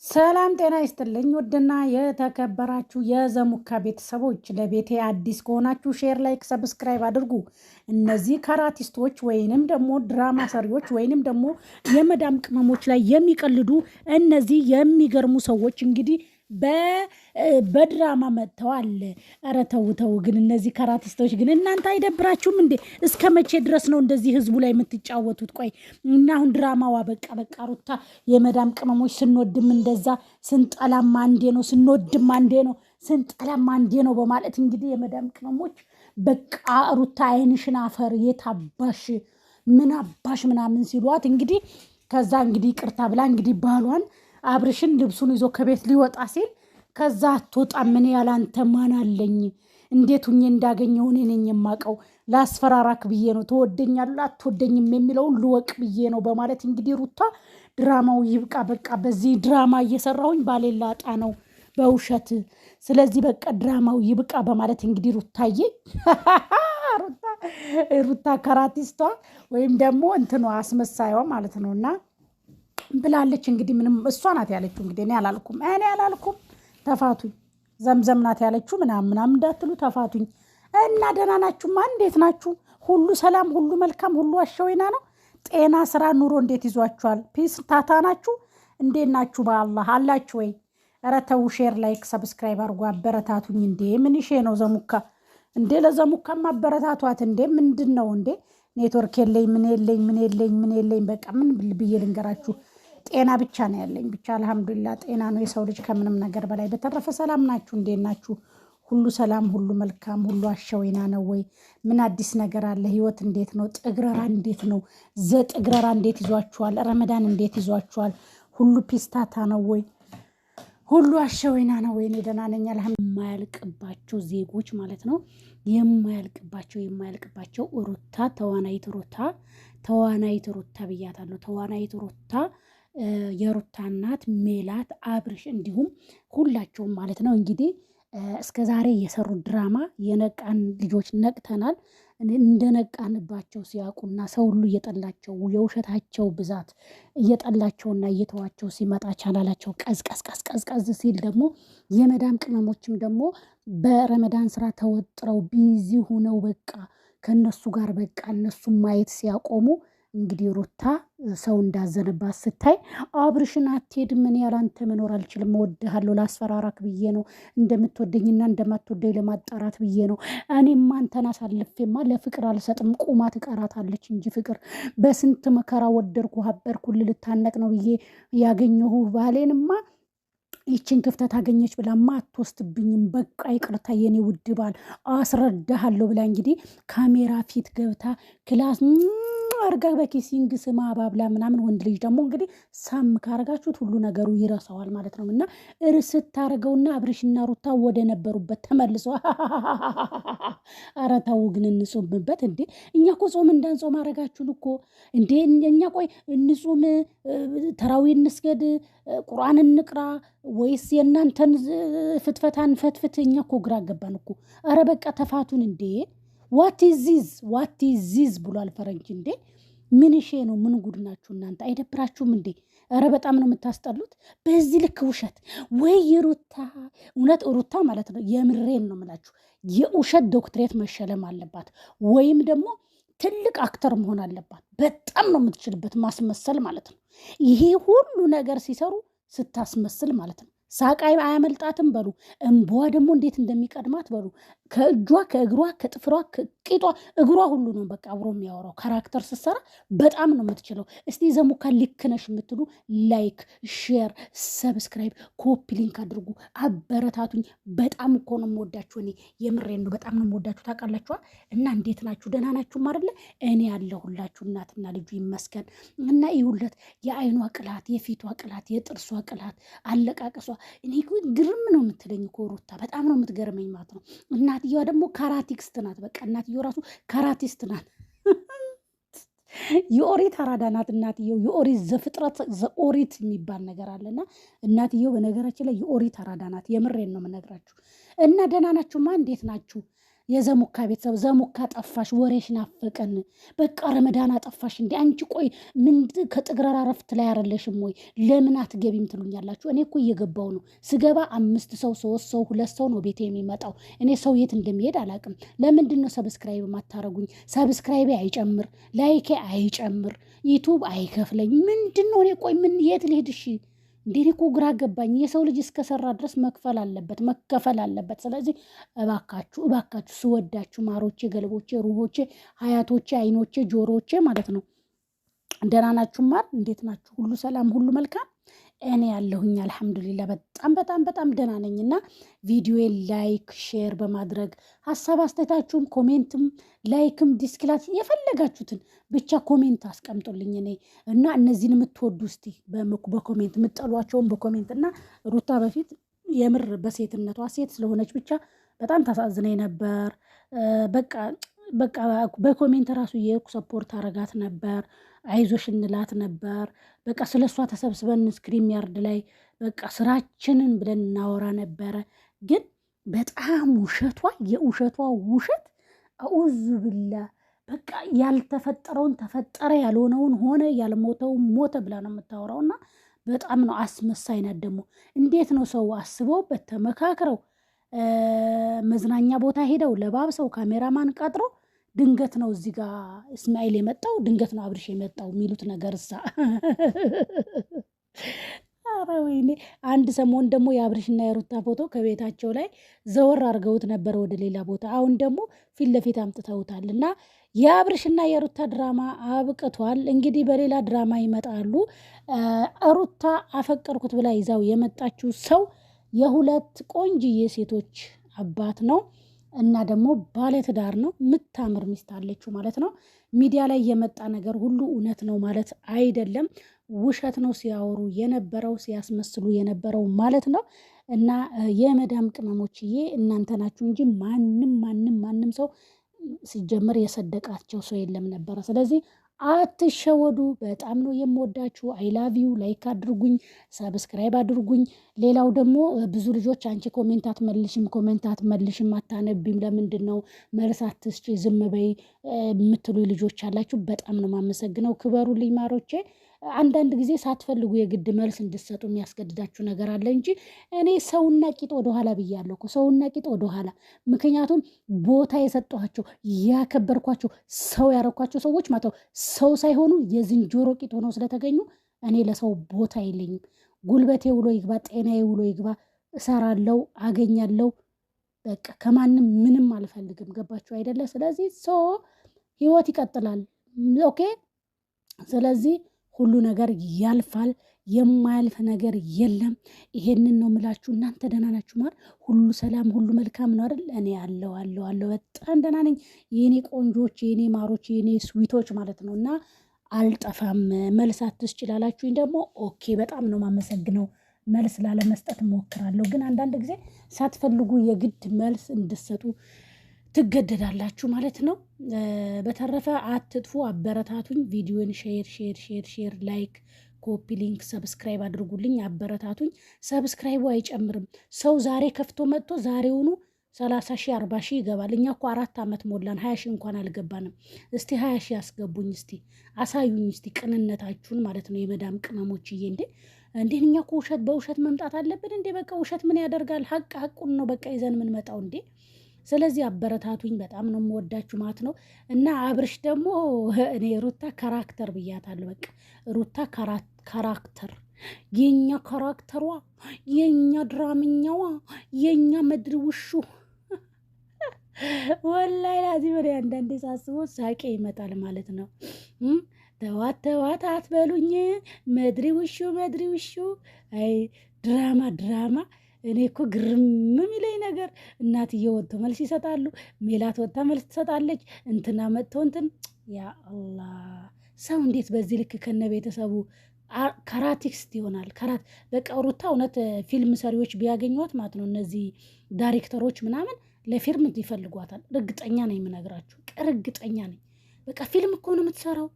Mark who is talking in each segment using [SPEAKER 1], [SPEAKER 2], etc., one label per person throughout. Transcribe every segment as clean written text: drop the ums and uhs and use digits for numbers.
[SPEAKER 1] ሰላም ጤና ይስጥልኝ ውድና የተከበራችሁ የዘሙካ ቤተሰቦች፣ ለቤቴ አዲስ ከሆናችሁ ሼር፣ ላይክ፣ ሰብስክራይብ አድርጉ። እነዚህ ካራቲስቶች ወይንም ደግሞ ድራማ ሰሪዎች ወይንም ደግሞ የመዳም ቅመሞች ላይ የሚቀልዱ እነዚህ የሚገርሙ ሰዎች እንግዲህ በድራማ መጥተዋል። ኧረ ተው ተው ግን እነዚህ ካራቲስቶች ግን እናንተ አይደብራችሁም እንዴ? እስከ መቼ ድረስ ነው እንደዚህ ህዝቡ ላይ የምትጫወቱት? ቆይ እና አሁን ድራማዋ በቃ ሩታ የመዳም ቅመሞች ስንወድም እንደዛ ስንጠላም አንዴ ነው፣ ስንወድም አንዴ ነው፣ ስንጠላም አንዴ ነው በማለት እንግዲህ የመዳም ቅመሞች በቃ ሩታ አይንሽን አፈር የታባሽ ምን አባሽ ምናምን ሲሏት እንግዲህ ከዛ እንግዲህ ቅርታ ብላ እንግዲህ ባሏን አብርሽን ልብሱን ይዞ ከቤት ሊወጣ ሲል ከዛ አትወጣም፣ ምን ያላንተ ማን አለኝ፣ እንዴት ሁኜ እንዳገኘው እኔ ነኝ የማውቀው፣ ላስፈራራክ ብዬ ነው፣ ትወደኛለህ አትወደኝም የሚለውን ልወቅ ብዬ ነው በማለት እንግዲህ ሩታ ድራማው ይብቃ፣ በቃ በዚህ ድራማ እየሰራሁኝ ባሌላ ላጣ ነው በውሸት፣ ስለዚህ በቃ ድራማው ይብቃ በማለት እንግዲህ ሩታዬ ሩታ ካራቲስቷ ወይም ደግሞ እንትኗ አስመሳይዋ ማለት ነውና ብላለች። እንግዲህ ምንም እሷ ናት ያለችው። እንግዲህ እኔ አላልኩም ተፋቱኝ፣ ዘምዘም ናት ያለችው ምናምን እንዳትሉ ተፋቱኝ። እና ደህና ናችሁማ? እንዴት ናችሁ? ሁሉ ሰላም፣ ሁሉ መልካም፣ ሁሉ አሸወይና ነው። ጤና፣ ስራ፣ ኑሮ እንዴት ይዟችኋል? ፒስ ታታ ናችሁ? እንዴት ናችሁ? በአላህ አላችሁ ወይ? ኧረ ተው፣ ሼር፣ ላይክ፣ ሰብስክራይብ አድርጎ አበረታቱኝ። እንዴ ምን ሼ ነው ዘሙካ እንዴ? ለዘሙካማ አበረታቷት እንዴ! ምንድን ነው እንዴ? ኔትወርክ የለኝ ምን የለኝ በቃ ምን ብዬ ልንገራችሁ? ጤና ብቻ ነው ያለኝ። ብቻ አልሐምዱሊላህ ጤና ነው የሰው ልጅ ከምንም ነገር በላይ። በተረፈ ሰላም ናችሁ? እንዴት ናችሁ? ሁሉ ሰላም፣ ሁሉ መልካም፣ ሁሉ አሸወይና ነው ወይ? ምን አዲስ ነገር አለ? ህይወት እንዴት ነው? ጥግረራ እንዴት ነው? ጥግረራ እንዴት ይዟችኋል? ረመዳን እንዴት ይዟችኋል? ሁሉ ፒስታታ ነው ወይ? ሁሉ አሸወይና ነው ወይ? እኔ ደህና ነኝ አልሐምዱሊላህ። የማያልቅባቸው ዜጎች ማለት ነው የማያልቅባቸው ሩታ ተዋናይት ሩታ ብያታለሁ። ተዋናይት ሩታ፣ የሩታ እናት ሜላት፣ አብርሽ እንዲሁም ሁላቸውም ማለት ነው እንግዲህ እስከ ዛሬ የሰሩት ድራማ የነቃን ልጆች ነቅተናል። እንደነቃንባቸው ሲያውቁና ሰው ሁሉ እየጠላቸው የውሸታቸው ብዛት እየጠላቸውና እየተዋቸው ሲመጣ ቻናላቸው ቀዝቀዝ ሲል ደግሞ የመዳም ቅመሞችም ደግሞ በረመዳን ስራ ተወጥረው ቢዚ ሁነው በቃ ከነሱ ጋር በቃ እነሱም ማየት ሲያቆሙ እንግዲህ ሩታ ሰው እንዳዘነባት ስታይ አብርሽን አትሄድም፣ እኔ ያላንተ መኖር አልችልም፣ እወድሃለሁ፣ ላስፈራራክ ብዬ ነው፣ እንደምትወደኝና እንደማትወደኝ ለማጣራት ብዬ ነው። እኔም አንተን አሳልፌማ ለፍቅር አልሰጥም፣ ቁማ ትቀራታለች እንጂ ፍቅር በስንት መከራ ወደድኩ ሀበርኩ ልታነቅ ነው ብዬ ያገኘሁ ባሌንማ ይችን ክፍተት አገኘች ብላማ አትወስድብኝም። በቃ ይቅርታ የኔ ውድ ባል አስረዳሃለሁ ብላ እንግዲህ ካሜራ ፊት ገብታ ክላስ አርጋ በኪሲንግ ስማ ባብላ ምናምን። ወንድ ልጅ ደግሞ እንግዲህ ሳም ካረጋችሁት ሁሉ ነገሩ ይረሳዋል ማለት ነው። እና እርስ ታረገውና አብርሽና ሩታ ወደ ነበሩበት ተመልሶ ኧረ ተው ግን እንጾምበት እንዴ! እኛ እኮ ጾም እንዳንጾም አረጋችሁን እኮ እንዴ! እኛ ቆይ እንጹም፣ ተራዊ እንስገድ፣ ቁርአን እንቅራ ወይስ የእናንተን ፍትፈታን ፈትፍት? እኛ እኮ ግራ ገባን እኮ። ኧረ በቃ ተፋቱን እንዴ! ዋት ዚዝ ብሏል ፈረንጅ። እንዴ ምን ሼ ነው? ምን ጉድ ናችሁ እናንተ? አይደብራችሁም እንዴ? ኧረ በጣም ነው የምታስጠሉት። በዚህ ልክ ውሸት ወይ የሩታ እውነት ሩታ ማለት ነው የምሬን ነው የምላችሁ የውሸት ዶክትሬት መሸለም አለባት፣ ወይም ደግሞ ትልቅ አክተር መሆን አለባት። በጣም ነው የምትችልበት ማስመሰል ማለት ነው። ይሄ ሁሉ ነገር ሲሰሩ ስታስመስል ማለት ነው። ሳቃይ አያመልጣትም በሉ። እንባዋ ደግሞ እንዴት እንደሚቀድማት በሉ። ከእጇ ከእግሯ ከጥፍሯ ከቂጧ እግሯ ሁሉ ነው በቃ አብሮ የሚያወራው። ካራክተር ስትሰራ በጣም ነው የምትችለው። እስቲ ዘሙካ ልክ ነሽ የምትሉ ላይክ፣ ሼር፣ ሰብስክራይብ፣ ኮፒ ሊንክ አድርጉ፣ አበረታቱኝ። በጣም እኮ ነው የምወዳችሁ። እኔ የምሬን ነው በጣም ነው የምወዳችሁ። ታውቃላችኋል። እና እንዴት ናችሁ? ደህና ናችሁም አይደለ? እኔ ያለሁላችሁ እናትና ልጁ ይመስገን። እና ይሁለት የአይኗ ቅላት፣ የፊቷ ቅላት፣ የጥርሷ ቅላት፣ አለቃቀሷ እኔ ግርም ነው የምትለኝ እኮ ሩታ በጣም ነው የምትገርመኝ ማለት ነው። እናትየዋ ደግሞ ካራቲክስት ናት። በቃ እናትየው ራሱ ካራቲስት ናት። የኦሪት አራዳ ናት እናትየው። የኦሪት ዘፍጥረት ዘኦሪት የሚባል ነገር አለና እናትየው በነገራችን ላይ የኦሪት አራዳ ናት። የምሬን ነው የምነግራችሁ። እና ደህና ናችሁማ? እንዴት ናችሁ? የዘሙካ ቤተሰብ ዘሙካ ጠፋሽ፣ ወሬሽ ናፈቀን። በቃ ረመዳን አጠፋሽ እንዴ አንቺ? ቆይ ምን ከጥግረራ ረፍት ላይ አይደለሽም ወይ? ለምን አትገቢም ትሉኛላችሁ። እኔ እኮ እየገባው ነው። ስገባ 5 ሰው 3 ሰው 2 ሰው ነው ቤቴ የሚመጣው። እኔ ሰው የት እንደሚሄድ አላውቅም። ለምንድን ነው ሰብስክራይብ ማታረጉኝ? ሰብስክራይቤ አይጨምር፣ ላይኬ አይጨምር፣ ዩቱብ አይከፍለኝ። ምንድን ነው? እኔ ቆይ ምን የት ልሄድ? እሺ እንዴ እኔ እኮ ግራ ገባኝ። የሰው ልጅ እስከሰራ ድረስ መክፈል አለበት፣ መከፈል አለበት። ስለዚህ እባካችሁ እባካችሁ ስወዳችሁ ማሮቼ፣ ገልቦቼ፣ ሩሆቼ፣ ሀያቶቼ፣ አይኖቼ፣ ጆሮቼ ማለት ነው ደህና ናችሁ? ማር እንዴት ናችሁ? ሁሉ ሰላም፣ ሁሉ መልካም። እኔ ያለሁኝ አልሐምዱሊላ በጣም በጣም በጣም ደህና ነኝ። እና ቪዲዮዬን ላይክ ሼር በማድረግ ሀሳብ አስተያየታችሁም ኮሜንትም ላይክም ዲስክላት የፈለጋችሁትን ብቻ ኮሜንት አስቀምጡልኝ። እኔ እና እነዚህን የምትወዱ እስቲ በኮሜንት የምትጠሏቸውን በኮሜንት እና ሩታ በፊት የምር በሴትነቷ ሴት ስለሆነች ብቻ በጣም ታሳዝነኝ ነበር። በቃ በኮሜንት ራሱ የኩ ሰፖርት አረጋት ነበር፣ አይዞሽ እንላት ነበር። በቃ ስለ እሷ ተሰብስበን ስክሪን ያርድ ላይ በቃ ስራችንን ብለን እናወራ ነበረ። ግን በጣም ውሸቷ የውሸቷ ውሸት አኡዙ ብላ በቃ ያልተፈጠረውን ተፈጠረ፣ ያልሆነውን ሆነ፣ ያልሞተውን ሞተ ብላ ነው የምታወራው። እና በጣም ነው አስመሳይ ናት። ደግሞ እንዴት ነው ሰው አስበውበት ተመካክረው መዝናኛ ቦታ ሄደው ለባብሰው ካሜራማን ቀጥሮ ድንገት ነው እዚህ ጋር እስማኤል የመጣው ድንገት ነው አብርሽ የመጣው የሚሉት ነገር እሳ ኧረ ወይኔ። አንድ ሰሞን ደግሞ የአብርሽና የሩታ ፎቶ ከቤታቸው ላይ ዘወር አድርገውት ነበር ወደ ሌላ ቦታ። አሁን ደግሞ ፊት ለፊት አምጥተውታል። እና የአብርሽና የሩታ ድራማ አብቅቷል። እንግዲህ በሌላ ድራማ ይመጣሉ። ሩታ አፈቀርኩት ብላ ይዛው የመጣችው ሰው የሁለት ቆንጅዬ ሴቶች አባት ነው እና ደግሞ ባለትዳር ነው። የምታምር ሚስት አለችው ማለት ነው። ሚዲያ ላይ የመጣ ነገር ሁሉ እውነት ነው ማለት አይደለም። ውሸት ነው ሲያወሩ የነበረው ሲያስመስሉ የነበረው ማለት ነው። እና የመዳም ቅመሞችዬ እናንተ ናችሁ እንጂ ማንም ሰው ሲጀመር የሰደቃቸው ሰው የለም ነበረ። ስለዚህ አትሸወዱ። በጣም ነው የምወዳችሁ። አይላቪው ላይክ አድርጉኝ፣ ሰብስክራይብ አድርጉኝ። ሌላው ደግሞ ብዙ ልጆች አንቺ ኮሜንት አትመልሽም አታነቢም፣ ለምንድን ነው መልስ አትስጪ ዝም በይ የምትሉ ልጆች አላችሁ። በጣም ነው የማመሰግነው። ክበሩልኝ ማሮቼ። አንዳንድ ጊዜ ሳትፈልጉ የግድ መልስ እንድሰጡ የሚያስገድዳችሁ ነገር አለ እንጂ እኔ ሰውና ቂጥ ወደኋላ ብያለሁ እኮ ሰውና ቂጥ ወደኋላ። ምክንያቱም ቦታ የሰጠኋቸው ያከበርኳቸው ሰው ያረኳቸው ሰዎች ማተው ሰው ሳይሆኑ የዝንጀሮ ቂጥ ሆነው ስለተገኙ እኔ ለሰው ቦታ የለኝም። ጉልበቴ ውሎ ይግባ፣ ጤናዬ ውሎ ይግባ፣ እሰራለሁ፣ አገኛለሁ። በቃ ከማንም ምንም አልፈልግም። ገባችሁ አይደለ? ስለዚህ ህይወት ይቀጥላል። ኦኬ። ስለዚህ ሁሉ ነገር ያልፋል። የማያልፍ ነገር የለም። ይሄንን ነው ምላችሁ። እናንተ ደህና ናችሁ ማለት ሁሉ ሰላም ሁሉ መልካም ነው አይደል? እኔ አለው በጣም ደህና ነኝ። የኔ ቆንጆች፣ የኔ ማሮች፣ የኔ ስዊቶች ማለት ነው። እና አልጠፋም። መልስ አትስጪ ላላችሁኝ ደግሞ ኦኬ፣ በጣም ነው የማመሰግነው። መልስ ላለመስጠት እሞክራለሁ። ግን አንዳንድ ጊዜ ሳትፈልጉ የግድ መልስ እንድሰጡ ትገደዳላችሁ ማለት ነው። በተረፈ አትጥፉ፣ አበረታቱኝ። ቪዲዮን ሼር ላይክ ኮፒ ሊንክ ሰብስክራይብ አድርጉልኝ፣ አበረታቱኝ። ሰብስክራይቡ አይጨምርም። ሰው ዛሬ ከፍቶ መጥቶ ዛሬውኑ 30 ሺህ 40 ሺህ ይገባል። እኛ እኮ 4 ዓመት ሞላን 20 ሺህ እንኳን አልገባንም። እስቲ 20 ሺህ አስገቡኝ፣ እስቲ አሳዩኝ፣ እስቲ ቅንነታችሁን ማለት ነው። የመዳም ቅመሞችዬ እንዴ እኛ እኮ ውሸት በውሸት መምጣት አለብን እንዴ? በቃ ውሸት ምን ያደርጋል? ሀቁን ነው በቃ ይዘን የምንመጣው እንዴ። ስለዚህ አበረታቱኝ። በጣም ነው የምወዳችሁ ማለት ነው። እና አብርሽ ደግሞ እኔ ሩታ ካራክተር ብያታለሁ። በቃ ሩታ ካራክተር፣ የኛ ካራክተሯ፣ የኛ ድራምኛዋ፣ የኛ ምድር ውሹ ወላይ ላዚ ወደ አንዳንዴ ሳስበው ሳቄ ይመጣል ማለት ነው። ተዋት አትበሉኝ፣ መድሪ ውሹ። አይ ድራማ እኔ እኮ ግርም የሚለኝ ነገር እናትዬ ወጥተው መልስ ይሰጣሉ፣ ሜላት ወጥታ መልስ ትሰጣለች፣ እንትና መጥተው ያ አላህ ሰው እንዴት በዚህ ልክ ከነ ቤተሰቡ ካራቲክስት ይሆናል? በቃ ሩታ እውነት ፊልም ሰሪዎች ቢያገኟት ማለት ነው እነዚህ ዳይሬክተሮች ምናምን ለፊልም ይፈልጓታል። እርግጠኛ ነኝ የምነግራችሁ፣ እርግጠኛ ነኝ። በቃ ፊልም እኮ ነው የምትሰራው፣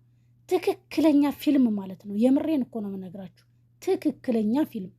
[SPEAKER 1] ትክክለኛ ፊልም ማለት ነው። የምሬን እኮ ነው የምነግራችሁ፣ ትክክለኛ ፊልም